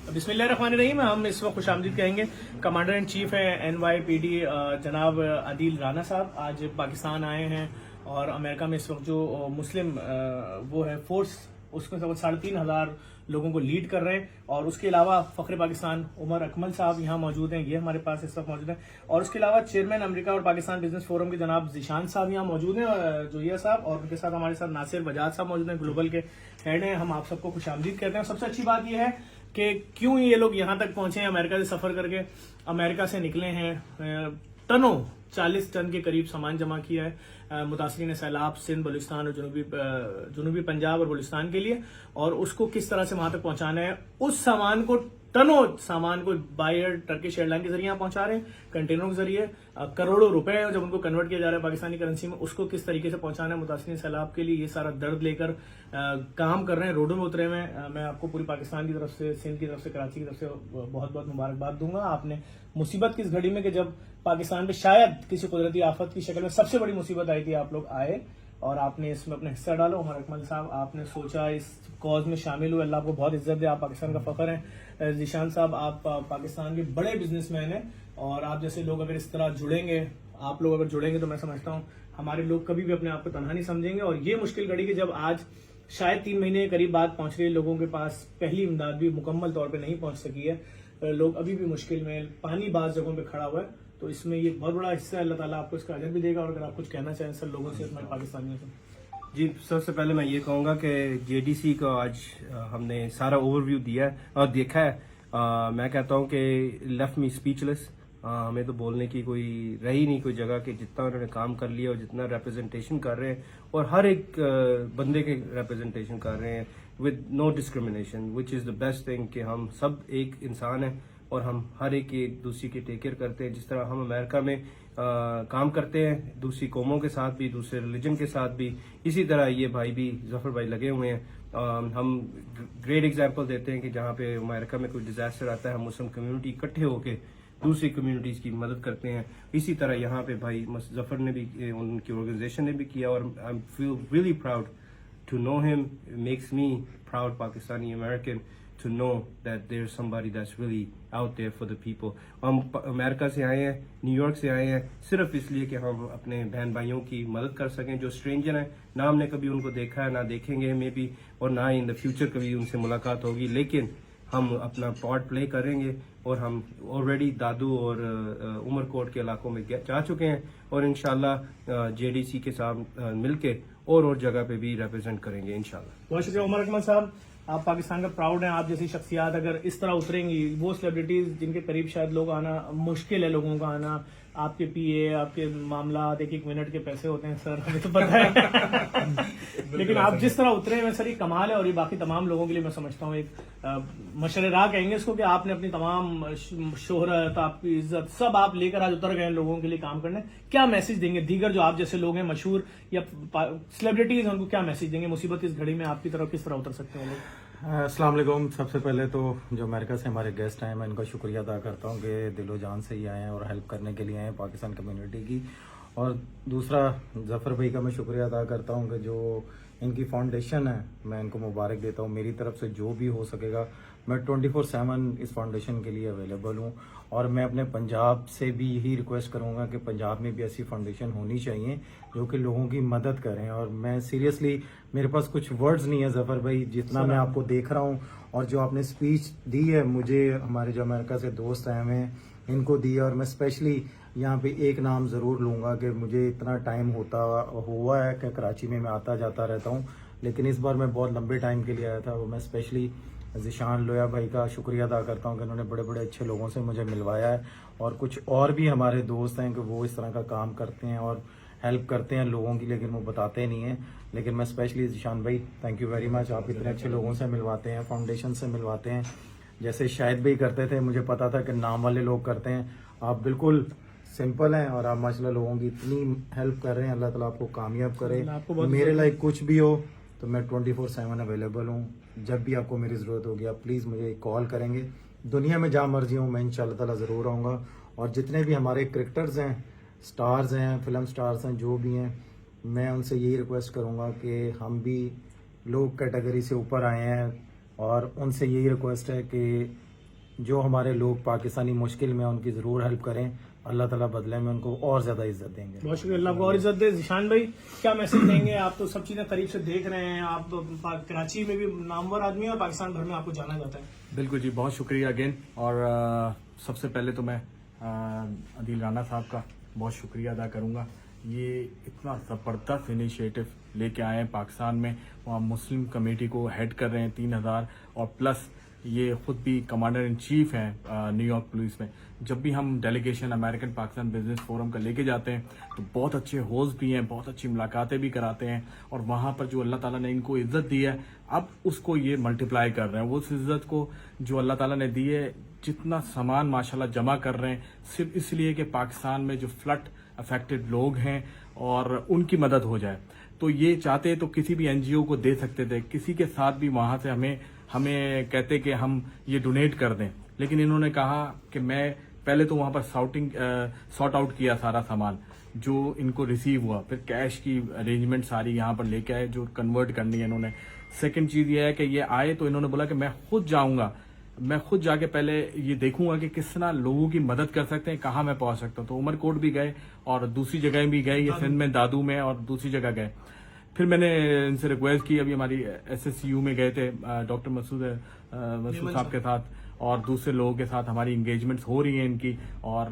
بسم اللہ الرحمن الرحیم. ہم اس وقت خوش آمدید کہیں گے کمانڈر ان چیف ہیں NYPD جناب عادل رانا صاحب. آج پاکستان آئے ہیں اور امریکہ میں اس وقت جو مسلم وہ ہے فورس اس میں 3,500 لوگوں کو لیڈ کر رہے ہیں. اور اس کے علاوہ فخر پاکستان عمر اکمل صاحب یہاں موجود ہیں, یہ ہمارے پاس اس وقت موجود ہیں. اور اس کے علاوہ چیئرمین امریکہ اور پاکستان بزنس فورم کے جناب ذیشان صاحب یہاں موجود ہیں, جویا صاحب, اور ان کے ساتھ ہمارے ساتھ ناصر بجاج صاحب موجود ہیں, گلوبل کے ہیڈ ہیں. ہم آپ سب کو خوش آمدید کہتے ہیں. سب سے اچھی بات یہ ہے کہ کیوں یہ لوگ یہاں تک پہنچے ہیں, امریکہ سے سفر کر کے امریکہ سے نکلے ہیں, ٹنوں 40 ٹن کے قریب سامان جمع کیا ہے متاثرین سیلاب سندھ, بلوچستان اور جنوبی پنجاب اور بلوچستان کے لیے, اور اس کو کس طرح سے وہاں تک پہنچانا ہے. اس سامان کو ٹنوں سامان کو بائر ٹرکش ایئر لائن کے ذریعے پہنچا رہے ہیں, کنٹینروں کے ذریعے کروڑوں روپے جب ان کو کنورٹ کیا جا رہا ہے پاکستانی کرنسی میں, اس کو کس طریقے سے پہنچانا ہے متاثرین سیلاب کے لیے, یہ سارا درد لے کر کام کر رہے ہیں, روڈوں میں اترے ہوئے ہیں. میں آپ کو پوری پاکستان کی طرف سے, سندھ کی طرف سے, کراچی کی طرف سے بہت بہت مبارکباد دوں گا. آپ نے مصیبت کی اس گھڑی میں کہ جب پاکستان پہ شاید کسی قدرتی آفت کی شکل میں سب سے بڑی مصیبت آئی تھی, آپ لوگ آئے اور آپ نے اس میں اپنا حصہ ڈالا. عمر اکمل صاحب آپ نے سوچا, اس کاز میں شامل ہوئے, اللہ آپ کو بہت عزت دے, آپ پاکستان کا فخر ہیں. ذیشان صاحب آپ پاکستان کے بڑے بزنس مین ہیں, اور آپ جیسے لوگ اگر اس طرح جڑیں گے, آپ لوگ اگر جڑیں گے تو میں سمجھتا ہوں ہمارے لوگ کبھی بھی اپنے آپ کو تنہا نہیں سمجھیں گے. اور یہ مشکل گھڑی کہ جب آج شاید 3 مہینے کے قریب بعد پہنچ رہی ہے, لوگوں کے پاس پہلی امداد بھی مکمل طور پہ نہیں پہنچ سکی ہے, لوگ ابھی بھی مشکل میں, پانی بعض جگہوں پہ کھڑا ہوا ہے, تو اس میں یہ بہت بڑا حصہ ہے. اللہ تعالیٰ آپ کو اس کا اجر بھی دے گا. اور اگر آپ کچھ کہنا چاہیں سر لوگوں سے, ہمارے پاکستانیوں سے. جی, سب سے پہلے میں یہ کہوں گا کہ JDC کا آج ہم نے سارا اوور ویو دیا ہے اور دیکھا ہے. میں کہتا ہوں کہ لیفٹ می اسپیچ لیس, ہمیں تو بولنے کی کوئی رہی نہیں کوئی جگہ کہ جتنا انہوں نے کام کر لیا اور جتنا ریپرزنٹیشن کر رہے ہیں, اور ہر ایک بندے کے ریپرزنٹیشن کر رہے ہیں with no discrimination, which is the best thing کہ ہم سب ایک انسان ہیں اور ہم ہر ایک دوسری کی ٹیک کیئر کرتے ہیں. جس طرح ہم امریکہ میں کام کرتے ہیں دوسری قوموں کے ساتھ بھی, دوسرے ریلیجن کے ساتھ بھی, اسی طرح یہ بھائی بھی, ظفر بھائی لگے ہوئے ہیں. ہم گریٹ ایگزامپل دیتے ہیں کہ جہاں پہ امریکہ میں کوئی ڈیزاسٹر آتا ہے, ہم مسلم کمیونٹی اکٹھے ہو کے دوسری کمیونٹیز کی مدد کرتے ہیں. اسی طرح یہاں پہ بھائی ظفر نے بھی, ان کی آرگنائزیشن نے بھی کیا, اور I feel really proud to know ہم. Makes me proud Pakistani American to know that there's somebody that's really out there for the people. ہم امریکہ سے آئے ہیں, نیو یارک سے آئے ہیں, صرف اس لیے کہ ہم اپنے بہن بھائیوں کی مدد کر سکیں جو اسٹرینجر ہیں. نہ ہم نے کبھی ان کو دیکھا ہے, نہ دیکھیں گے مے بی, اور نہ ان دا فیوچر کبھی ان سے ملاقات ہوگی, لیکن ہم اپنا پارٹ پلے کریں گے. اور ہم آلریڈی دادو اور عمر کوٹ کے علاقوں میں جا چکے ہیں, اور انشاءاللہ JDC کے ساتھ مل کے اور جگہ پہ بھی ریپرزینٹ کریں گے انشاءاللہ. بہت شکریہ عمر اکمل صاحب, آپ پاکستان کا پراؤڈ ہیں. آپ جیسی شخصیات اگر اس طرح اتریں گی, وہ سیلیبریٹیز جن کے قریب شاید لوگ آنا مشکل ہے, لوگوں کا آنا, آپ کے PA, آپ کے معاملات 1 منٹ کے پیسے ہوتے ہیں سر, ہمیں تو پتہ ہے, لیکن آپ جس طرح اترے ہیں سر, یہ کمال ہے. اور یہ باقی تمام لوگوں کے لیے میں سمجھتا ہوں ایک مشر راہ کہیں گے اس کو, کہ آپ نے اپنی تمام شہرت, آپ کی عزت سب آپ لے کر آج اتر گئے لوگوں کے لیے کام کرنے. کیا میسج دیں گے دیگر جو آپ جیسے لوگ ہیں مشہور یا سیلیبریٹیز, ان کو کیا میسج دیں گے مصیبت کی اس گھڑی میں, آپ کی طرف کس طرح اتر سکتے ہیں لوگ؟ السلام علیکم. سب سے پہلے تو جو امریکہ سے ہمارے گیسٹ ہیں, میں ان کا شکریہ ادا کرتا ہوں کہ دل و جان سے ہی آئے ہیں اور ہیلپ کرنے کے لیے آئے ہیں پاکستان کمیونٹی کی. اور دوسرا ظفر بھائی کا میں شکریہ ادا کرتا ہوں کہ جو ان کی فاؤنڈیشن ہے, میں ان کو مبارک دیتا ہوں. میری طرف سے جو بھی ہو سکے گا, میں 24/7 اس فاؤنڈیشن کے لیے اویلیبل ہوں. اور میں اپنے پنجاب سے بھی یہی ریکویسٹ کروں گا کہ پنجاب میں بھی ایسی فاؤنڈیشن ہونی چاہیے جو کہ لوگوں کی مدد کریں. اور میں سیریسلی, میرے پاس کچھ ورڈز نہیں ہے ظفر بھائی, جتنا میں آپ کو دیکھ رہا ہوں اور جو آپ نے اسپیچ دی ہے مجھے, ہمارے جو امریکہ سے دوست آئے ہوئے ہیں ان کو دی ہے. اور میں اسپیشلی یہاں پہ ایک نام ضرور لوں گا کہ مجھے اتنا ٹائم ہوا ہے کہ کراچی میں آتا جاتا رہتا ہوں, لیکن اس بار میں بہت لمبے ٹائم کے لیے آیا تھا. وہ میں اسپیشلی ذیشان لویا بھائی کا شکریہ ادا کرتا ہوں کہ انہوں نے بڑے بڑے اچھے لوگوں سے مجھے ملوایا ہے. اور کچھ اور بھی ہمارے دوست ہیں کہ وہ اس طرح کا کام کرتے ہیں اور ہیلپ کرتے ہیں لوگوں کی, لیکن وہ بتاتے نہیں ہیں. لیکن میں اسپیشلی ذیشان بھائی تھینک یو ویری مچ, آپ اتنے اچھے لوگوں سے ملواتے ہیں, فاؤنڈیشن سے ملواتے ہیں. جیسے شاہد بھائی کرتے تھے, مجھے پتا تھا کہ نام والے لوگ کرتے ہیں, آپ بالکل سمپل ہیں اور آپ ماشاء اللہ لوگوں کی اتنی ہیلپ کر رہے ہیں. اللہ تعالیٰ آپ کو کامیاب کرے. میرے لائک کچھ بھی ہو تو میں 24/7 اویلیبل ہوں. جب بھی آپ کو میری ضرورت ہوگی آپ پلیز مجھے کال کریں گے. دنیا میں جہاں مرضی ہوں میں ان شاء اللہ تعالیٰ ضرور آؤں گا. اور جتنے بھی ہمارے کرکٹرز ہیں, سٹارز ہیں, فلم سٹارز ہیں, جو بھی ہیں, میں ان سے یہی ریکویسٹ کروں گا کہ ہم بھی لوگ کیٹیگری سے اوپر آئے ہیں, اور ان سے یہی ریکویسٹ ہے کہ جو ہمارے لوگ پاکستانی مشکل میں ان کی ضرور ہیلپ کریں. اللہ تعالیٰ بدلے میں ان کو اور زیادہ عزت دیں گے. بہت شکریہ, اللہ کو اور عزت دے. ذیشان بھائی کیا میسج دیں گے؟ آپ تو سب چیزیں قریب سے دیکھ رہے ہیں, آپ کراچی میں بھی نامور آدمی ہیں اور پاکستان بھر میں آپ کو جانا جاتا ہے. بالکل جی, بہت شکریہ اگین. اور سب سے پہلے تو میں عدیل رانا صاحب کا بہت شکریہ ادا کروں گا. یہ اتنا زبردست انیشیٹو لے کے آئے ہیں پاکستان میں, وہاں مسلم کمیٹی کو ہیڈ کر رہے ہیں 3000, اور پلس یہ خود بھی کمانڈر ان چیف ہیں نیو یارک پولیس میں. جب بھی ہم delegation American Pakistan business forum کا لے کے جاتے ہیں تو بہت اچھے ہوسٹ بھی ہیں, بہت اچھی ملاقاتیں بھی کراتے ہیں, اور وہاں پر جو اللہ تعالیٰ نے ان کو عزت دی ہے اب اس کو یہ ملٹیپلائی کر رہے ہیں. وہ اس عزت کو جو اللہ تعالیٰ نے دی ہے, جتنا سامان ماشاءاللہ جمع کر رہے ہیں صرف اس لیے کہ پاکستان میں جو فلڈ افیکٹڈ لوگ ہیں اور ان کی مدد ہو جائے. تو یہ چاہتے تو کسی بھی NGO کو دے سکتے تھے, کسی کے ساتھ بھی وہاں سے ہمیں کہتے کہ ہم یہ ڈونیٹ کر دیں, لیکن انہوں نے کہا کہ میں پہلے تو وہاں پر سارٹ آؤٹ کیا سارا سامان جو ان کو ریسیو ہوا, پھر کیش کی ارینجمنٹ ساری یہاں پر لے کے آئے جو کنورٹ کرنی ہے انہوں نے. سیکنڈ چیز یہ ہے کہ یہ آئے تو انہوں نے بولا کہ میں خود جاؤں گا, میں خود جا کے پہلے یہ دیکھوں گا کہ کس طرح لوگوں کی مدد کر سکتے ہیں, کہاں میں پہنچ سکتا ہوں. تو عمر کوٹ بھی گئے اور دوسری جگہ بھی گئے, یہ سندھ میں دادو میں اور دوسری جگہ گئے. پھر میں نے ان سے ریکویسٹ کی, ابھی ہماری SSU میں گئے تھے ڈاکٹر مسعود صاحب کے ساتھ اور دوسرے لوگوں کے ساتھ ہماری انگیجمنٹس ہو رہی ہیں ان کی. اور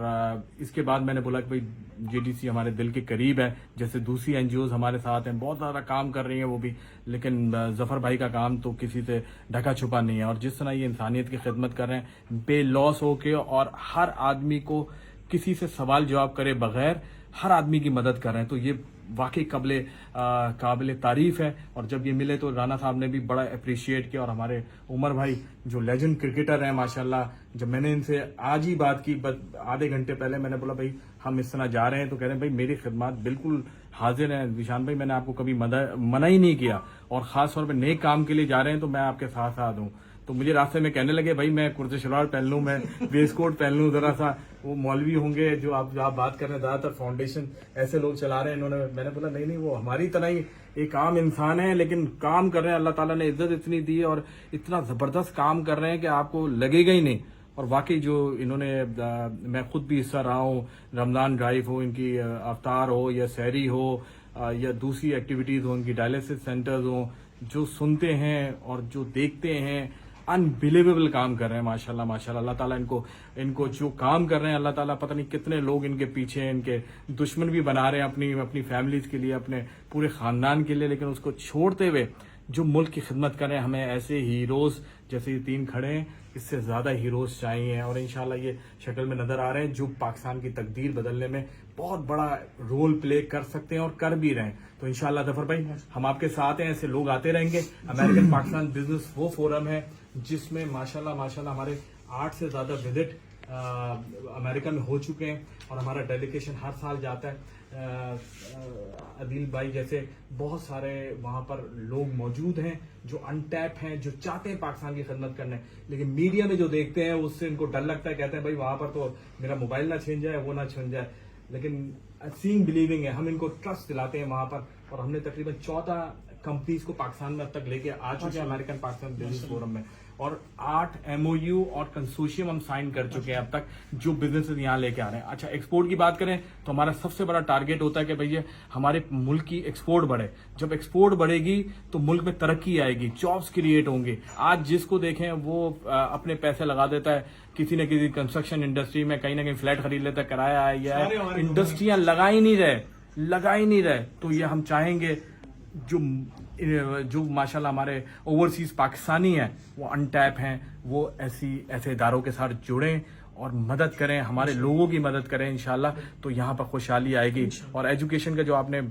اس کے بعد میں نے بولا کہ بھائی JDC ہمارے دل کے قریب ہے, جیسے دوسری NGOs ہمارے ساتھ ہیں, بہت زیادہ کام کر رہی ہیں وہ بھی, لیکن ظفر بھائی کا کام تو کسی سے ڈھکا چھپا نہیں ہے. اور جس طرح یہ انسانیت کی خدمت کر رہے ہیں بے لوس ہو کے, اور ہر آدمی کو کسی سے سوال جواب کرے بغیر ہر آدمی کی مدد کر رہے ہیں, تو یہ واقعی قابل تعریف ہے. اور جب یہ ملے تو رانا صاحب نے بھی بڑا اپریشیٹ کیا, اور ہمارے عمر بھائی جو لیجنڈ کرکٹر ہیں ماشاءاللہ, جب میں نے ان سے آج ہی بات کی آدھے گھنٹے پہلے, میں نے بولا بھائی ہم اس طرح جا رہے ہیں, تو کہہ رہے ہیں بھائی میری خدمات بالکل حاضر ہیں ذیشان بھائی, میں نے آپ کو کبھی منع ہی نہیں کیا, اور خاص طور پہ نیک کام کے لیے جا رہے ہیں تو میں آپ کے ساتھ ساتھ ہوں. تو مجھے راستے میں کہنے لگے بھائی میں کرتے شلوار پہن لوں, میں ویسٹ کوٹ پہن لوں, ذرا سا وہ مولوی ہوں گے جو آپ بات کر رہے ہیں, زیادہ تر فاؤنڈیشن ایسے لوگ چلا رہے ہیں. میں نے بولا نہیں وہ ہماری طرح ہی ایک عام انسان ہے, لیکن کام کر رہے ہیں, اللہ تعالیٰ نے عزت اتنی دی ہے اور اتنا زبردست کام کر رہے ہیں کہ آپ کو لگے گا ہی نہیں. اور واقعی جو انہوں نے, میں خود بھی حصہ رہا ہوں, رمضان ڈرائیو ہو, ان کی افطار ہو یا سحری ہو یا دوسری ایکٹیویٹیز ہو, ان کی ڈائلسس سینٹرز ہوں, جو سنتے ہیں اور جو دیکھتے ہیں, انبلیویبل کام کر رہے ہیں ماشاءاللہ ماشاءاللہ. اللہ تعالیٰ ان کو جو کام کر رہے ہیں, اللہ تعالیٰ پتہ نہیں کتنے لوگ ان کے پیچھے ہیں, ان کے دشمن بھی بنا رہے ہیں اپنی فیملیز کے لیے, اپنے پورے خاندان کے لیے, لیکن اس کو چھوڑتے ہوئے جو ملک کی خدمت کریں. ہمیں ایسے ہیروز جیسے یہ 3 کھڑے ہیں, اس سے زیادہ ہیروز چاہیے, اور انشاءاللہ یہ شکل میں نظر آ رہے ہیں جو پاکستان کی تقدیر بدلنے میں بہت بڑا رول پلے کر سکتے ہیں اور کر بھی رہے ہیں. تو انشاءاللہ ظفر بھائی ہم آپ کے ساتھ ہیں, ایسے لوگ آتے رہیں گے. امریکن پاکستان بزنس وہ فورم ہے جس میں ماشاءاللہ ہمارے 8 سے زیادہ وزٹ امریکہ میں ہو چکے ہیں, اور ہمارا ڈیلیگیشن ہر سال جاتا ہے. عدیل بھائی جیسے بہت سارے وہاں پر لوگ موجود ہیں جو ان ٹیپ ہیں, جو چاہتے ہیں پاکستان کی خدمت کرنے, لیکن میڈیا میں جو دیکھتے ہیں اس سے ان کو ڈر لگتا ہے, کہتے ہیں بھائی وہاں پر تو میرا موبائل نہ چھن جائے, وہ نہ چھن جائے. لیکن سینگ بلیونگ ہے, ہم ان کو ٹرسٹ دلاتے ہیں وہاں پر, اور ہم نے تقریباً 14 کمپنیز کو پاکستان میں اب تک لے کے آ چکے ہیں امریکن پاکستان بزنس فورم میں, اور 8 MOU اور کنسورشیم ہم سائن کر چکے ہیں اب تک, جو بزنس یہاں لے کے آ رہے ہیں. اچھا ایکسپورٹ کی بات کریں تو ہمارا سب سے بڑا ٹارگیٹ ہوتا ہے کہ بھئی ہمارے ملک کی ایکسپورٹ بڑھے. جب ایکسپورٹ بڑھے گی تو ملک میں ترقی آئے گی, جابس کریٹ ہوں گے. آج جس کو دیکھیں وہ اپنے پیسے لگا دیتا ہے کسی نہ کسی کنسٹرکشن انڈسٹری میں, کہیں نہ کہیں فلیٹ خرید لیتا ہے, کرایہ آیا ہے, انڈسٹریاں لگا ہی نہیں رہے. تو یہ ہم چاہیں گے جو ماشاءاللہ ہمارے اوورسیز پاکستانی ہیں وہ ان ٹیپ ہیں, وہ ایسے اداروں کے ساتھ جڑیں اور مدد کریں, ہمارے لوگوں کی مدد کریں انشاءاللہ, تو یہاں پر خوشحالی آئے گی. اور ایجوکیشن کا جو آپ نے,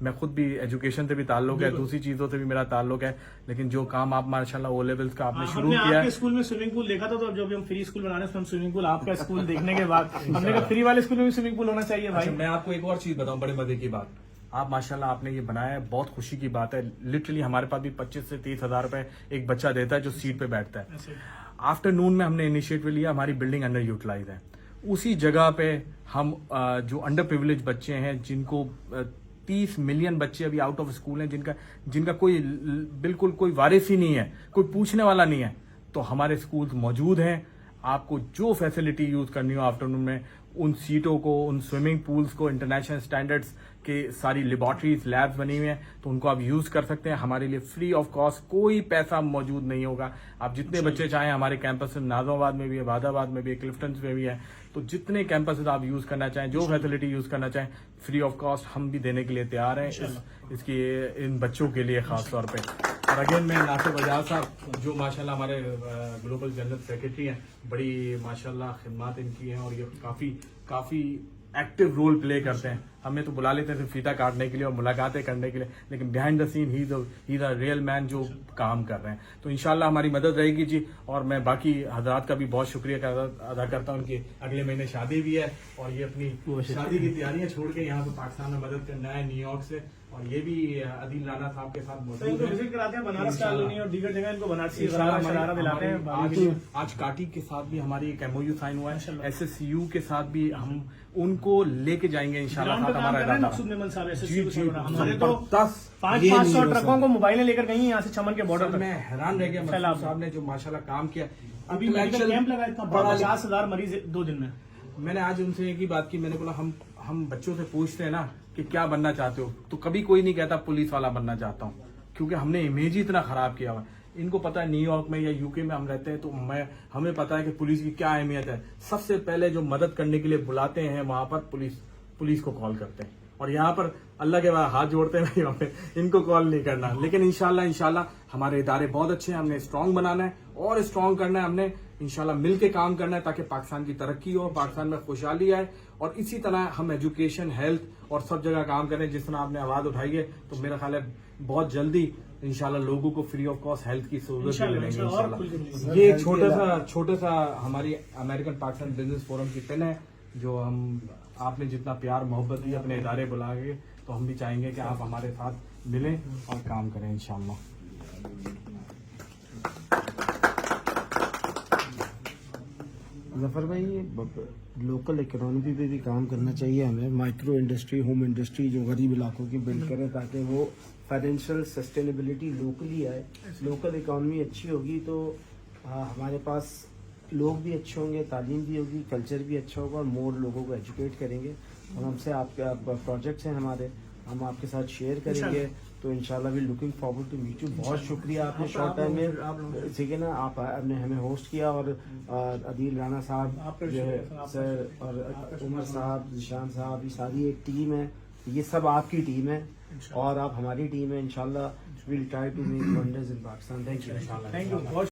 میں خود بھی ایجوکیشن سے بھی تعلق ہے, دوسری چیزوں سے بھی میرا تعلق ہے, لیکن جو کام آپ ماشاءاللہ او لیولز کا آپ نے شروع کیا ہے. اسکول میں سوئمنگ پول دیکھا تھا, تو جب ہم فری اسکول بنانے سے ہم سوئمنگ پول آپ کا اسکول دیکھنے کے بعد ہم نے کہا فری والے اسکول میں بھی سوئمنگ پول ہونا چاہیے بھائی. میں آپ کو ایک اور چیز بتاؤں, بڑے مزے کی بات, آپ ماشاءاللہ آپ نے یہ بنایا ہے, بہت خوشی کی بات ہے. لٹرلی ہمارے پاس بھی 25 سے 30 ہزار روپے ایک بچہ دیتا ہے جو سیٹ پہ بیٹھتا ہے. آفٹر نون میں ہم نے انیشیٹو لیا, ہماری بلڈنگ انڈر یوٹیلائز ہے, اسی جگہ پہ ہم جو انڈر پریولیج بچے ہیں, جن کو 30 ملین بچے ابھی آؤٹ آف اسکول ہیں, جن کا کوئی بالکل کوئی وارث ہی نہیں ہے, کوئی پوچھنے والا نہیں ہے, تو ہمارے اسکولز موجود ہیں. آپ کو جو فیسلٹی یوز کرنی ہو آفٹرنون میں ان سیٹوں کو, ان سوئمنگ پولز کو انٹرنیشنل اسٹینڈرڈس کے ساری لیبارٹریز لیبز بنی ہوئی ہیں تو ان کو آپ یوز کر سکتے ہیں. ہمارے لیے فری آف کاسٹ کوئی پیسہ موجود نہیں ہوگا. آپ جتنے بچے چاہیں ہمارے کیمپس میں نازم آباد میں بھی ہے, بہاد آباد میں بھی ہے, کلفٹنز میں بھی ہے, تو جتنے کیمپس آپ یوز کرنا چاہیں, جو فیسلٹی یوز کرنا چاہیں فری آف کاسٹ ہم بھی دینے کے لیے تیار ہیں اس کی ان بچوں کے لیے خاص طور پہ. اور اگین میں ناصر بجاج صاحب جو ماشاءاللہ ہمارے گلوبل جنرل سیکرٹری ہیں, بڑی ماشاءاللہ خدمات ان کی ہیں اور یہ کافی ایکٹیو رول پلے کرتے ہیں. ہمیں تو بلا لیتے تھے فیتا کاٹنے کے لیے اور ملاقاتیں کرنے کے لیے, لیکن behind the scene he is a real مین جو کام کر رہے ہیں. تو انشاءاللہ ہماری مدد رہے گی جی. اور میں باقی حضرات کا بھی بہت شکریہ ادا کرتا ہوں کہ اگلے مہینے شادی بھی ہے اور یہ اپنی شادی کی تیاریاں چھوڑ کے یہاں پہ پاکستان میں مدد کرنا ہے نیو یارک سے. اور یہ بھی عدیل رانا صاحب کے ساتھ موجود ہیں. بنارس کالونی اور دیگر جگہ ان کو بنارسی شرارہ دلاتے ہیں. آج کاٹی کے ساتھ بھی ہماری ایک ایم او یو سائن ہوا ہے, ایس ایس یو کے ساتھ بھی ہم ان کو لے کے جائیں گے انشاءاللہ. ہمارا ہمارے تو 500 ٹرکوں کو موبائلیں لے کر گئی یہاں سے چمن کے بارڈر. میں حیران رہ گیا مسعود صاحب نے جو ماشاءاللہ کام کیا. ابھی میڈیکل کیمپ لگا اتنا بڑا 50,000 مریض 2 دن میں. میں نے آج ان سے ایک ہی بات کی, میں نے بولا ہم بچوں سے پوچھتے ہیں نا کہ کیا بننا چاہتے ہو, تو کبھی کوئی نہیں کہتا پولیس والا بننا چاہتا ہوں, کیونکہ ہم نے امیج ہی اتنا خراب کیا ہوا. ان کو پتا ہے نیو یارک میں یا یو کے میں ہم رہتے ہیں تو ہمیں پتا ہے کہ پولیس کی کیا اہمیت ہے. سب سے پہلے جو مدد کرنے کے لیے بلاتے ہیں وہاں پر پولیس کو کال کرتے ہیں, اور یہاں پر اللہ کے بعد ہاتھ جوڑتے ہیں یہاں پہ ان کو کال نہیں کرنا. لیکن انشاءاللہ ہمارے ادارے بہت اچھے ہیں, ہم نے اسٹرانگ بنانا ہے اور اسٹرانگ کرنا ہے. ہم نے انشاءاللہ مل کے کام کرنا ہے تاکہ پاکستان کی ترقی ہو, پاکستان میں خوشحالی آئے. اور اسی طرح ہم ایجوکیشن, ہیلتھ اور سب جگہ کام کریں. جس طرح آپ نے آواز اٹھائی ہے تو میرا خیال ہے بہت جلدی انشاءاللہ لوگوں کو فری آف کاسٹ ہیلتھ کی سہولت ملیں گی انشاءاللہ. یہ چھوٹا سا ہماری امریکن پاکستان بزنس فورم کی پن ہے جو آپ نے جتنا پیار محبت دی اپنے ادارے بلا کے, تو ہم بھی چاہیں گے کہ آپ ہمارے ساتھ ملیں اور کام کریں انشاءاللہ. ظفر بھائی لوکل اکنامی پہ بھی کام کرنا چاہیے ہمیں. مائکرو انڈسٹری, ہوم انڈسٹری جو غریب علاقوں کی بلڈ کریں تاکہ وہ فائنینشیل سسٹینیبلٹی لوکلی آئے. لوکل اکانومی اچھی ہوگی تو ہمارے پاس لوگ بھی اچھے ہوں گے, تعلیم بھی ہوگی, کلچر بھی اچھا ہوگا, اور مور لوگوں کو ایجوکیٹ کریں گے. اور ہم سے آپ کے پروجیکٹس ہیں ہمارے, ہم آپ کے ساتھ شیئر کریں گے. تو انشاءاللہ we looking forward to meet you. بہت شکریہ آپ نے شارٹ ٹائم میں ٹھیک ہے نا آپ نے ہمیں ہوسٹ کیا. اور عدیل رانا صاحب جو ہے سر اور عمر صاحب, ذیشان صاحب, یہ ساری ایک ٹیم ہے. یہ سب آپ کی ٹیم ہے اور آپ ہماری ٹیم ہے. انشاءاللہ we'll try to make wonders in Pakistan. Thank you.